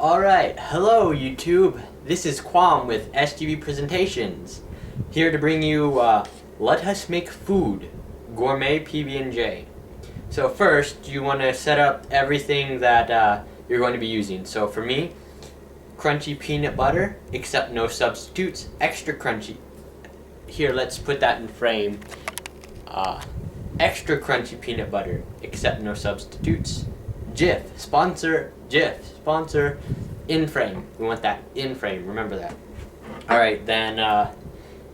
Alright, hello YouTube. This is Kwom with SGV Presentations. Here to bring you Let Us Make Food, Gourmet PB&J. So first, you want to set up everything that you're going to be using. So for me, crunchy peanut butter, except no substitutes, extra crunchy. Here, let's put that in frame. Extra crunchy peanut butter, except no substitutes. Jif, sponsor, in frame. We want that in frame, remember that. Alright, then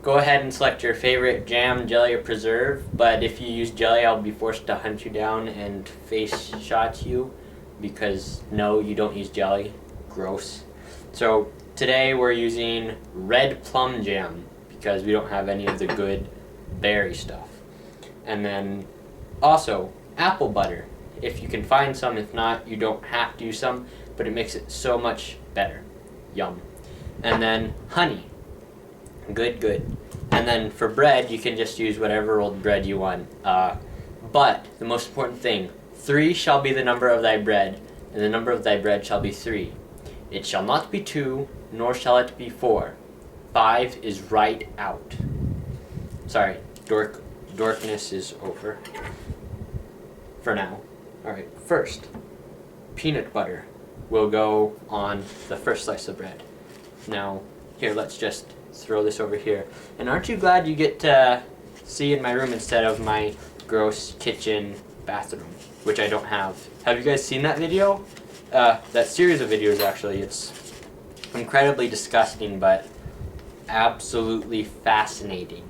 go ahead and select your favorite jam, jelly, or preserve, but if you use jelly, I'll be forced to hunt you down and face shot you, because no, you don't use jelly. Gross. So today we're using red plum jam, because we don't have any of the good berry stuff. And then also apple butter. If you can find some, if not, you don't have to use some, but it makes it so much better. Yum. And then honey. Good. And then for bread, you can just use whatever old bread you want. But the most important thing, 3 shall be the number of thy bread, and the number of thy bread shall be 3. It shall not be 2, nor shall it be 4. 5 is right out. Sorry, dorkness is over. For now. Alright, first, peanut butter will go on the first slice of bread. Now, here, let's just throw this over here. And aren't you glad you get to see in my room instead of my gross kitchen bathroom, which I don't have. Have you guys seen that video? That series of videos, actually. It's incredibly disgusting, but absolutely fascinating.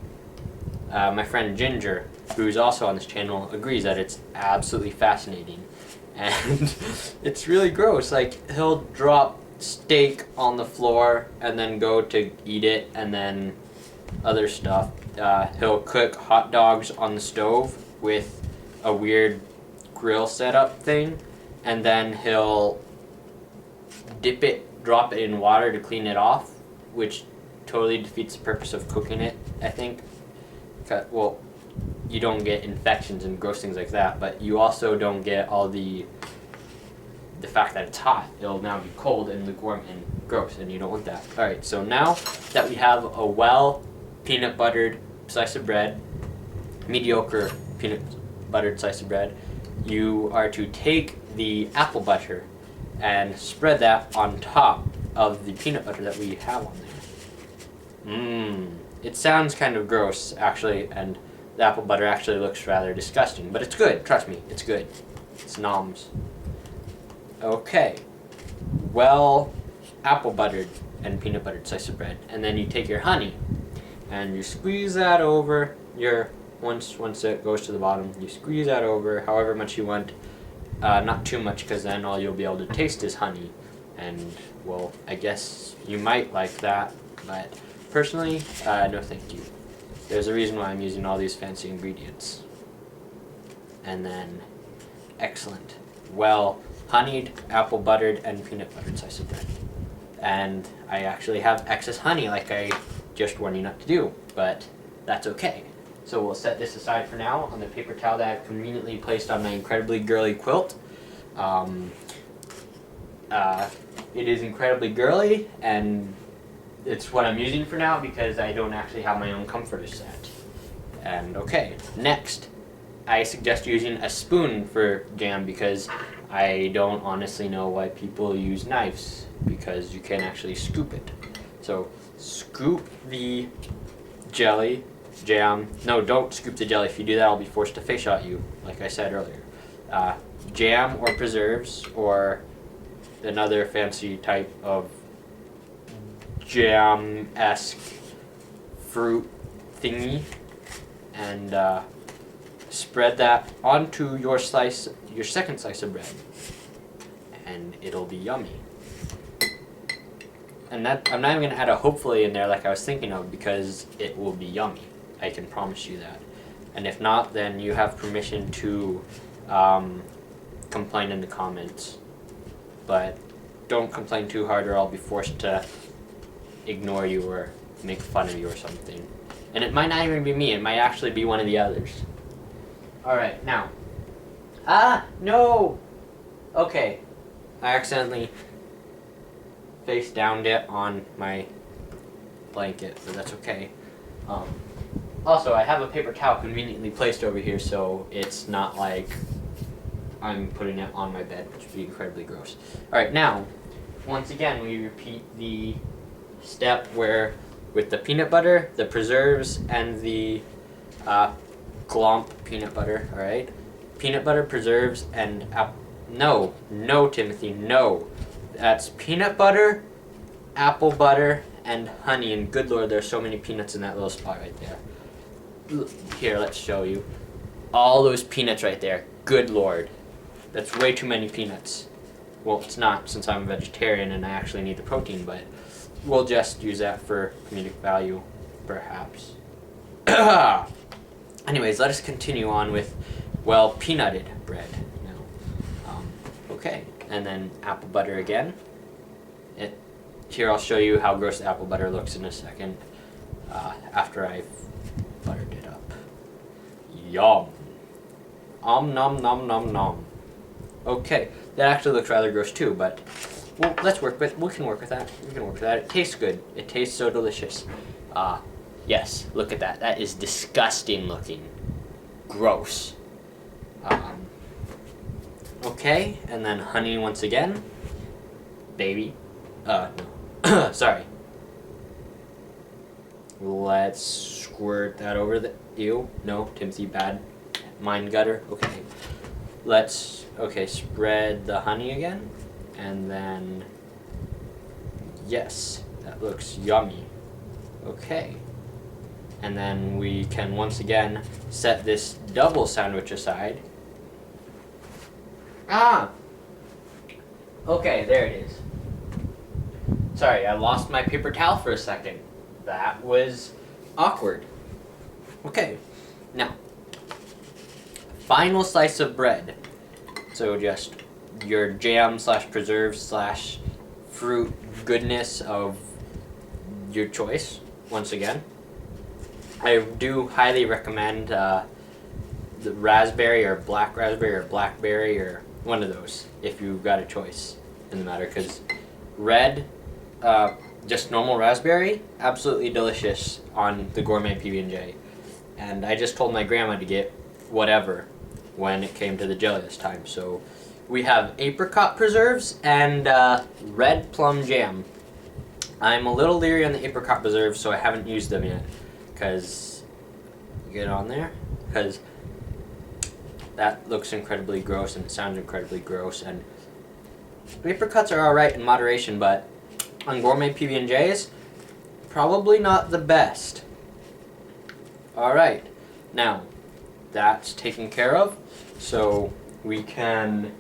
My friend Ginger, who's also on this channel, agrees that it's absolutely fascinating. And it's really gross. Like, he'll drop steak on the floor and then go to eat it, and then other stuff. He'll cook hot dogs on the stove with a weird grill setup thing, and then he'll drop it in water to clean it off, which totally defeats the purpose of cooking it, I think. Well, you don't get infections and gross things like that, but you also don't get all the fact that it's hot. It'll now be cold and lukewarm and gross, and you don't want that. Alright, so now that we have a well peanut buttered slice of bread, mediocre peanut buttered slice of bread, you are to take the apple butter and spread that on top of the peanut butter that we have on there. It sounds kind of gross, actually, and the apple butter actually looks rather disgusting, but it's good. Trust me, it's good. It's noms. Okay. Well, apple buttered and peanut buttered slice of bread, and then you take your honey and you squeeze that over your once it goes to the bottom, you squeeze that over however much you want. Not too much, because then all you'll be able to taste is honey, and well, I guess you might like that, but personally, no thank you. There's a reason why I'm using all these fancy ingredients. And then, excellent. Well, honeyed, apple buttered, and peanut buttered slice of bread. And I actually have excess honey, like I just warned you not to do, but that's okay. So we'll set this aside for now on the paper towel that I've conveniently placed on my incredibly girly quilt. It is incredibly girly, and it's what I'm using for now because I don't actually have my own comforter set. And okay, next, I suggest using a spoon for jam because I don't honestly know why people use knives, because you can actually scoop it. So scoop the jelly, jam. No, don't scoop the jelly. If you do that, I'll be forced to face shot you, like I said earlier. Jam or preserves or another fancy type of jam-esque fruit thingy, and spread that onto your second slice of bread, and it'll be yummy. And that, I'm not even gonna add a hopefully in there like I was thinking of, because it will be yummy. I can promise you that. And if not, then you have permission to complain in the comments, but don't complain too hard or I'll be forced to ignore you or make fun of you or something. And it might not even be me, it might actually be one of the others. Alright, now. No! Okay. I accidentally face downed it on my blanket, but that's okay. Also, I have a paper towel conveniently placed over here, so it's not like I'm putting it on my bed, which would be incredibly gross. Alright, now, once again, we repeat the step where with the peanut butter, the preserves, and the glomp peanut butter, alright? Peanut butter, preserves, and no, Timothy, no. That's peanut butter, apple butter, and honey, and good lord, there's so many peanuts in that little spot right there. Here, let's show you. All those peanuts right there, good lord. That's way too many peanuts. Well, it's not, since I'm a vegetarian and I actually need the protein, but we'll just use that for comedic value, perhaps. Anyways, let us continue on with, well, peanutted bread. Okay, and then apple butter again. Here I'll show you how gross the apple butter looks in a second, after I've buttered it up. Yum. Nom nom nom nom. Okay, that actually looks rather gross too, but well, we can work with that. It tastes good. It tastes so delicious. Yes, look at that. That is disgusting looking. Gross. Okay, and then honey once again. Baby. No. Sorry. Let's squirt that over the... Ew. No, Timothy, bad. Mind gutter. Okay. Okay, spread the honey again. And then... Yes, that looks yummy. Okay. And then we can once again set this double sandwich aside. Okay, there it is. Sorry, I lost my paper towel for a second. That was awkward. Okay, now, final slice of bread. So just your jam slash preserve slash fruit goodness of your choice, once again. I do highly recommend the raspberry or blackberry or one of those if you've got a choice in the matter, because red, just normal raspberry, absolutely delicious on the Gourmet PB&J. And I just told my grandma to get whatever when it came to the jelly this time. So we have apricot preserves and red plum jam. I'm a little leery on the apricot preserves, so I haven't used them yet. Because, get on there, because that looks incredibly gross and it sounds incredibly gross. And apricots are alright in moderation, but on Gourmet PB&Js, probably not the best. Alright, now that's taken care of, so we can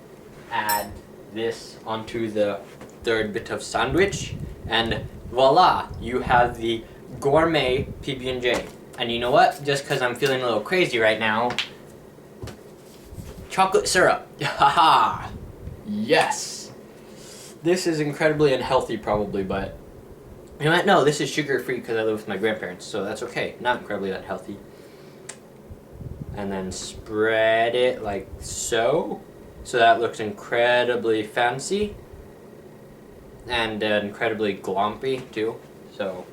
add this onto the third bit of sandwich, and voila, you have the Gourmet PB&J. And you know what? Just because I'm feeling a little crazy right now, chocolate syrup. Haha! Yes! This is incredibly unhealthy probably, but you know what? No, this is sugar-free because I live with my grandparents, so that's okay. Not incredibly unhealthy. And then spread it like so. So that looks incredibly fancy. And incredibly glompy too. So,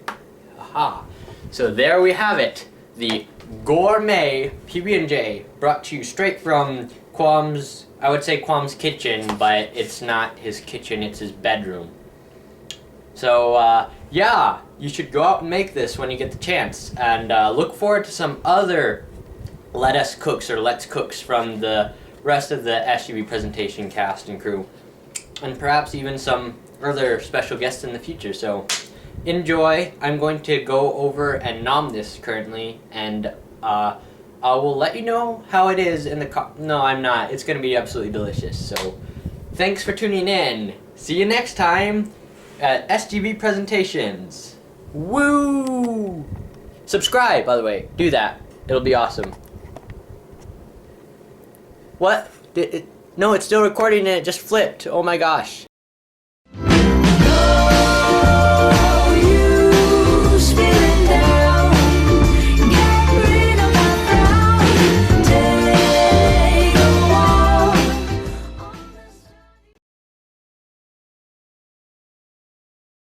aha. So there we have it. The Gourmet PB&J, brought to you straight from Kwom's, I would say Kwom's kitchen, but it's not his kitchen, it's his bedroom. So, yeah, you should go out and make this when you get the chance. And look forward to some other Let Us Cooks or Let's Cooks from the rest of the SUV presentation cast and crew. And perhaps even some other special guests in the future. So, enjoy. I'm going to go over and nom this currently, and I will let you know how it is in the No, I'm not. It's going to be absolutely delicious. So, thanks for tuning in. See you next time at SGV Presentations. Woo! Subscribe, by the way. Do that. It'll be awesome. What? No, it's still recording and it just flipped. Oh my gosh.